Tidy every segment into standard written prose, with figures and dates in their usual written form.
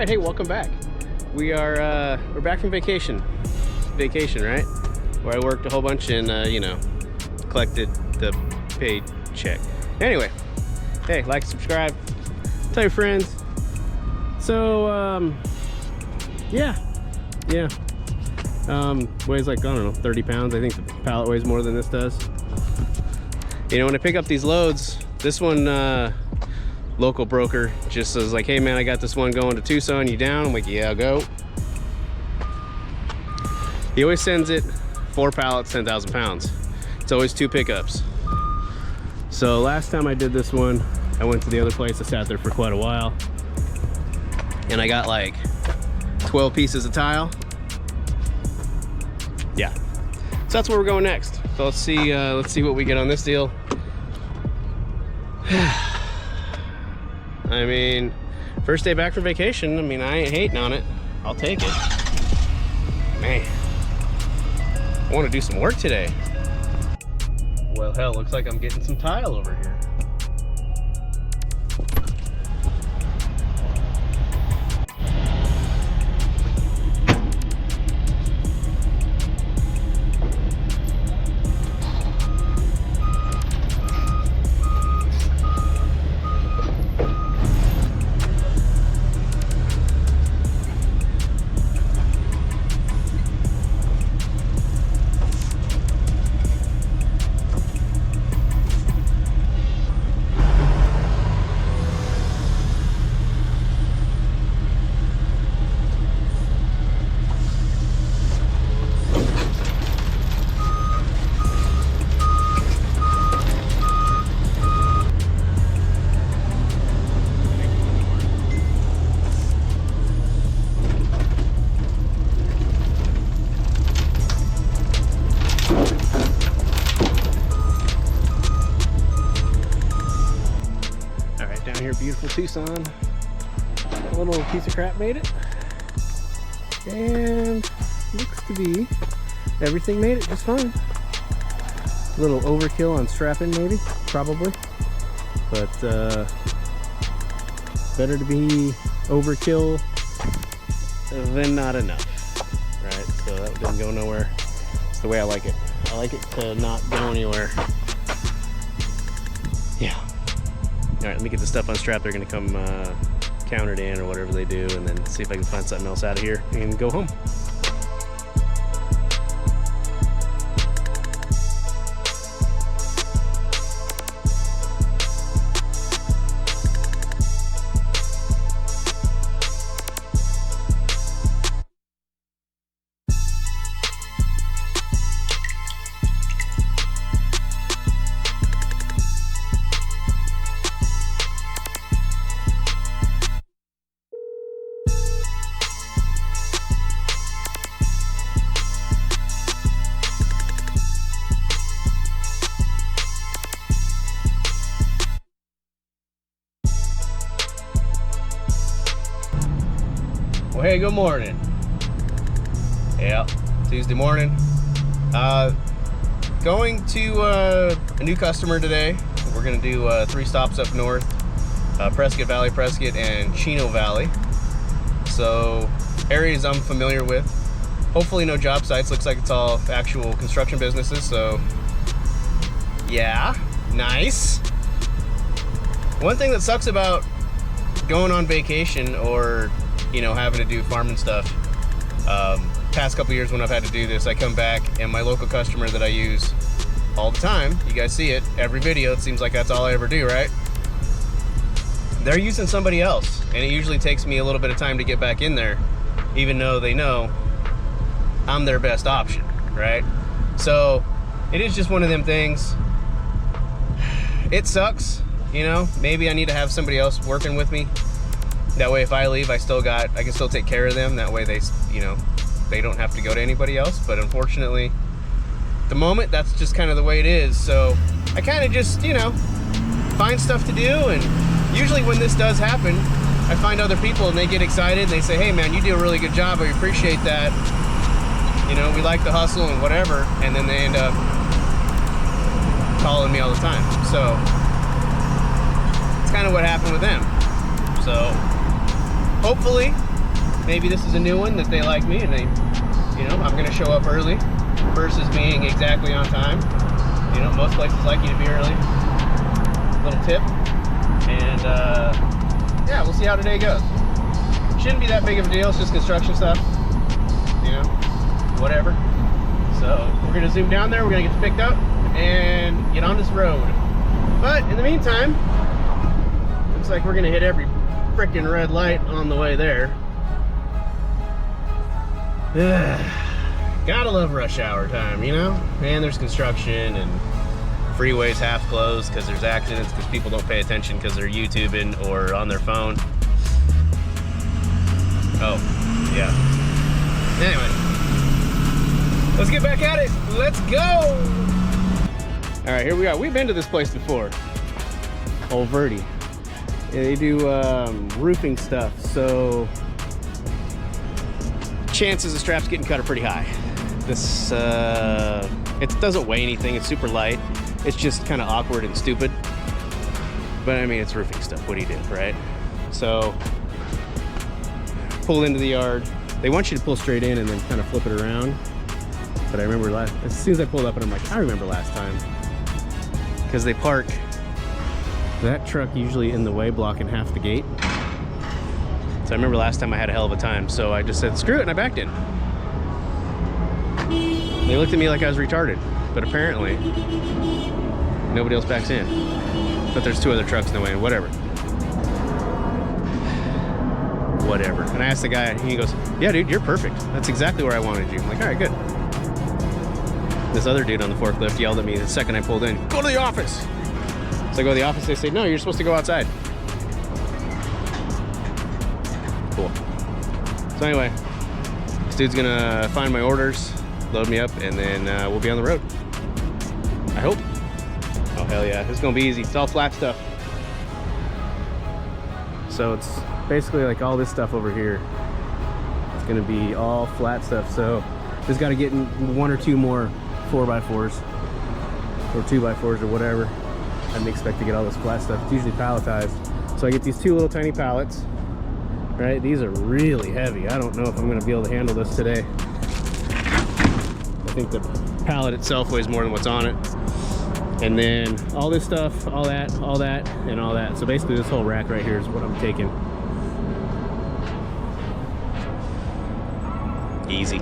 right, hey, welcome back. We're back from vacation. Vacation, right? Where I worked a whole bunch and you know, collected the paid check. Anyway, hey, like, subscribe, tell your friends. So yeah. Weighs like, I don't know, 30 pounds. I think the pallet weighs more than this does. You know, when I pick up these loads, this one local broker just says like, hey man, I got this one going to Tucson, you down? I'm like, yeah, I'll go. He always sends it 4 pallets, 10,000 pounds. It's always 2 pickups. So last time I did this one, I went to the other place. I sat there for quite a while and I got like 12 pieces of tile. Yeah, so that's where we're going next. So let's see what we get on this deal. I mean, first day back from vacation. I mean, I ain't hating on it. I'll take it. Man, I want to do some work today. Well, hell, looks like I'm getting some tile over here. Here, beautiful Tucson. A little piece of crap made it, and looks to be everything made it just fine. A little overkill on strapping, maybe, probably, but better to be overkill than not enough, right? So that didn't go nowhere. It's the way I like it. I like it to not go anywhere. Yeah. All right, let me get the stuff unstrapped. They're gonna come count it in or whatever they do, and then see if I can find something else out of here and go home. Well, hey, good morning. Yeah, Tuesday morning. Going to a new customer today. We're gonna do 3 stops up north, Prescott Valley, Prescott, and Chino Valley. So areas I'm familiar with. Hopefully no job sites. Looks like it's all actual construction businesses. So yeah, nice. One thing that sucks about going on vacation or, you know, having to do farming stuff, past couple years when I've had to do this, I come back and my local customer that I use all the time, you guys see it every video, it seems like that's all I ever do, right? They're using somebody else, and it usually takes me a little bit of time to get back in there, even though they know I'm their best option, right? So it is just one of them things. It sucks, you know. Maybe I need to have somebody else working with me. That way if I leave, I can still take care of them. That way they, you know, they don't have to go to anybody else. But unfortunately, at the moment, that's just kind of the way it is. So I kind of just, you know, find stuff to do. And usually when this does happen, I find other people and they get excited. They say, hey man, you do a really good job. I appreciate that. You know, we like the hustle and whatever. And then they end up calling me all the time. So it's kind of what happened with them. So hopefully maybe this is a new one that they like me and they, you know, I'm gonna show up early versus being exactly on time. You know, most places like you to be early. Little tip. And yeah, we'll see how today goes. Shouldn't be that big of a deal, it's just construction stuff. You know, whatever. So we're gonna zoom down there, we're gonna get picked up and get on this road. But in the meantime, looks like we're gonna hit every freaking red light on the way there. Gotta love rush hour time, you know? And there's construction and freeways half closed because there's accidents because people don't pay attention because they're YouTubing or on their phone. Oh, yeah. Anyway, let's get back at it. Let's go. All right, here we are. We've been to this place before. Old Verde. Yeah, they do roofing stuff, so chances of straps getting cut are pretty high. This, it doesn't weigh anything. It's super light. It's just kind of awkward and stupid. But I mean, it's roofing stuff. What do you do, right? So, pull into the yard. They want you to pull straight in and then kind of flip it around. But I remember as soon as I pulled up and I'm like, I remember last time. Because they park that truck usually in the way, blocking half the gate. So I remember last time I had a hell of a time. So I just said, screw it, and I backed in. They looked at me like I was retarded. But apparently, nobody else backs in. But there's two other trucks in the way, and whatever. Whatever. And I asked the guy, and he goes, yeah, dude, you're perfect. That's exactly where I wanted you. I'm like, all right, good. This other dude on the forklift yelled at me the second I pulled in, go to the office. So I go to the office, they say, no, you're supposed to go outside. Cool. So anyway, this dude's gonna find my orders, load me up, and then we'll be on the road. I hope. Oh, hell yeah. It's gonna be easy. It's all flat stuff. So it's basically like all this stuff over here. It's gonna be all flat stuff. So just gotta get in one or two more 4x4s or 2x4s or whatever. I didn't expect to get all this flat stuff. It's usually palletized. So I get these two little tiny pallets, right? These are really heavy. I don't know if I'm gonna be able to handle this today. I think the pallet itself weighs more than what's on it. And then all this stuff, all that, and all that. So basically this whole rack right here is what I'm taking. Easy.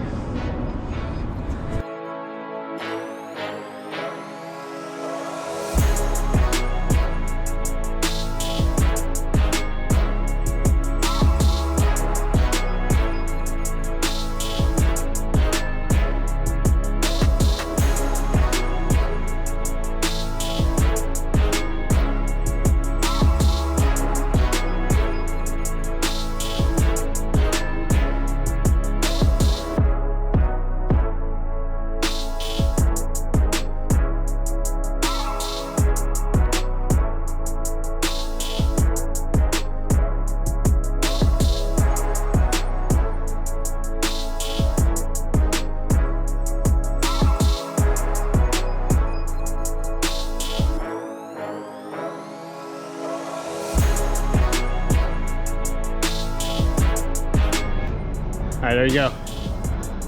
All right, there you go.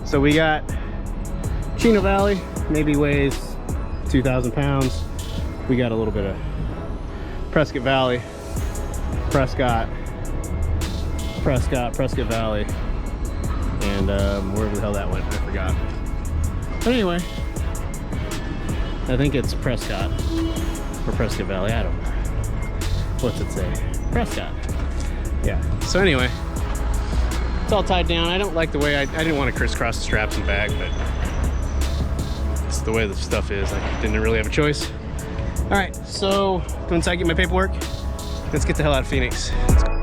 So we got Chino Valley, maybe weighs 2,000 pounds. We got a little bit of Prescott Valley, Prescott Valley, and wherever the hell that went, I forgot. But anyway, I think it's Prescott or Prescott Valley, I don't know. What's it say? Prescott. Yeah, so anyway, it's all tied down. I don't like the way, I didn't want to crisscross the straps and bag, but it's the way the stuff is. I didn't really have a choice. All right, so go inside, get my paperwork. Let's get the hell out of Phoenix. Let's go.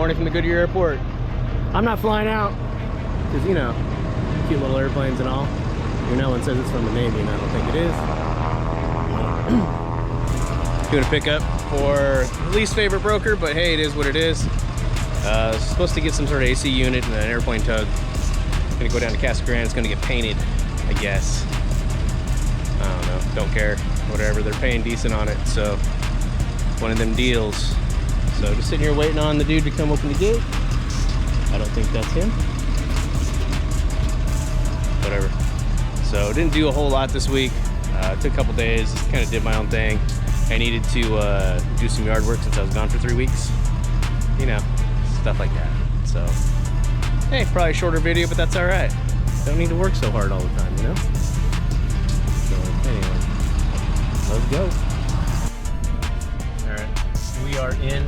morning from the Goodyear Airport. I'm not flying out because, you know, cute little airplanes and all. No one says it's from the Navy, and I don't think it is. Doing a pickup for least favorite broker, but hey, it is what it is. Supposed to get some sort of AC unit and an airplane tug. Gonna go down to Casa Grande. It's gonna get painted, I guess. I don't know. Don't care. Whatever. They're paying decent on it, so one of them deals. So just sitting here waiting on the dude to come open the gate. I don't think that's him. Whatever. So didn't do a whole lot this week. Took a couple days, just kind of did my own thing. I needed to do some yard work since I was gone for 3 weeks. You know, stuff like that. So, hey, probably a shorter video, but that's all right. Don't need to work so hard all the time, you know? So anyway, let's go. All right, we are in.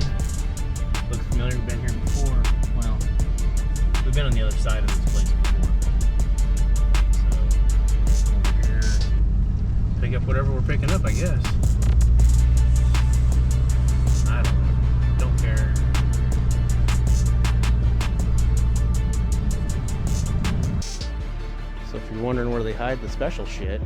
Looks familiar, we've been here before. Well, we've been on the other side of this place before. So, over here, pick up whatever we're picking up, I guess. I don't know, don't care. So if you're wondering where they hide the special shit,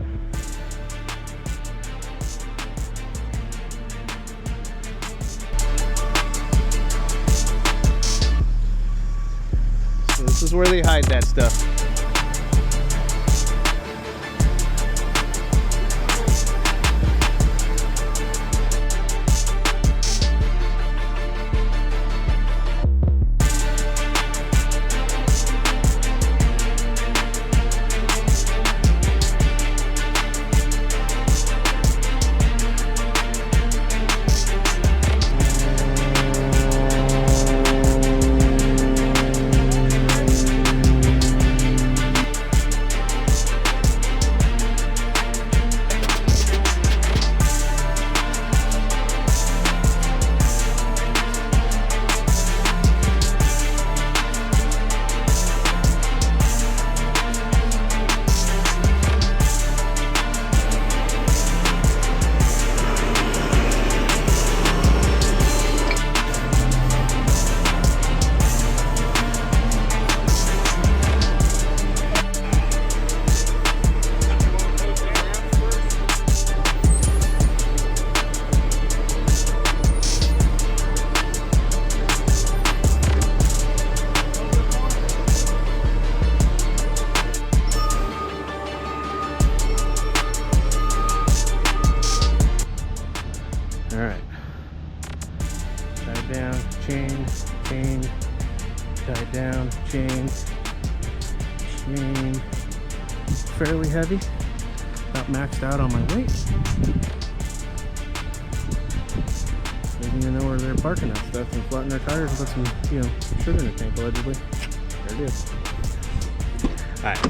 so this is where they hide that stuff. Alright, tie it down, chain, chain, tie it down, chain, chain. Fairly heavy, about maxed out on my weight. Didn't even know where they're parking that stuff and flatten their tires and put some, you know, sugar in the tank allegedly. There it is. Alright,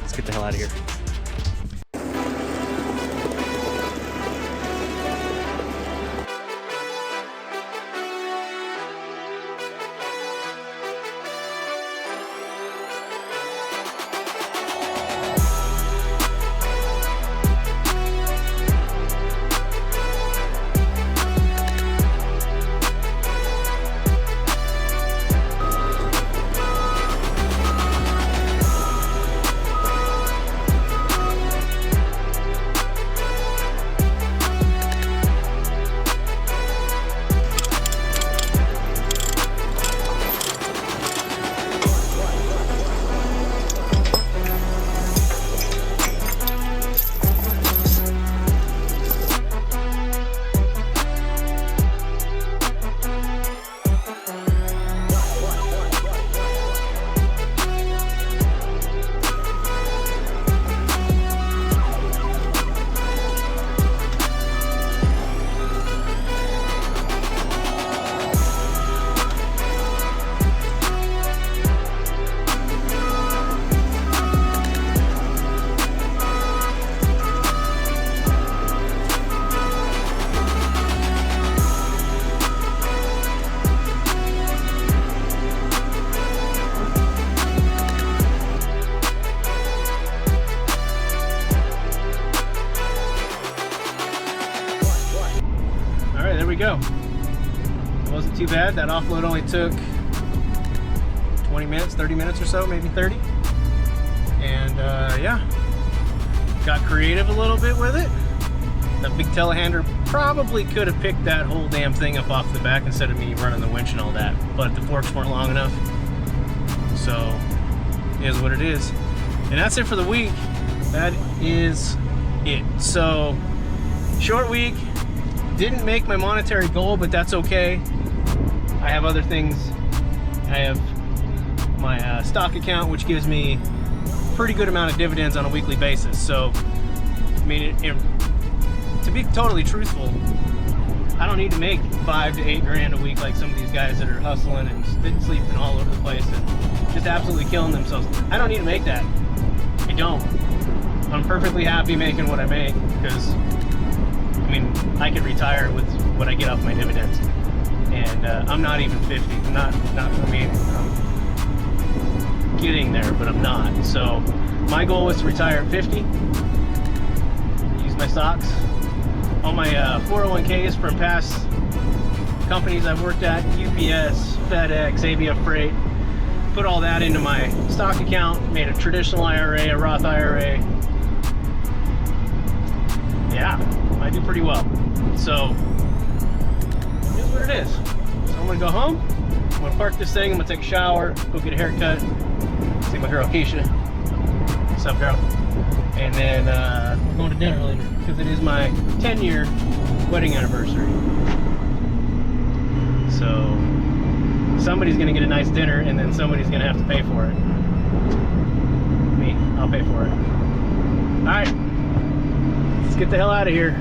let's get the hell out of here. There we go. It wasn't too bad. That offload only took 20 minutes, 30 minutes or so, maybe 30. And yeah, got creative a little bit with it. That big telehandler probably could have picked that whole damn thing up off the back instead of me running the winch and all that, but the forks weren't long enough. So, it is what it is. And that's it for the week. That is it. So, short week. Didn't make my monetary goal, but that's okay. I have other things. I have my stock account, which gives me a pretty good amount of dividends on a weekly basis. So, I mean, to be totally truthful, I don't need to make 5 to 8 grand a week like some of these guys that are hustling and sleeping all over the place and just absolutely killing themselves. I don't need to make that. I don't. I'm perfectly happy making what I make because, I mean, I could retire with what I get off my dividends. And I'm not even 50. I mean, I'm getting there, but I'm not. So my goal was to retire at 50. Use my stocks. All my 401ks from past companies I've worked at, UPS, FedEx, ABF Freight, put all that into my stock account, made a traditional IRA, a Roth IRA. Yeah, I do pretty well. So, here's what it is. So I'm gonna go home, I'm gonna park this thing, I'm gonna take a shower, go get a haircut, see my girl Keisha. What's up, girl? And then we're going to dinner later because it is my 10-year wedding anniversary. So somebody's gonna get a nice dinner and then somebody's gonna have to pay for it. Me, I'll pay for it. All right, let's get the hell out of here.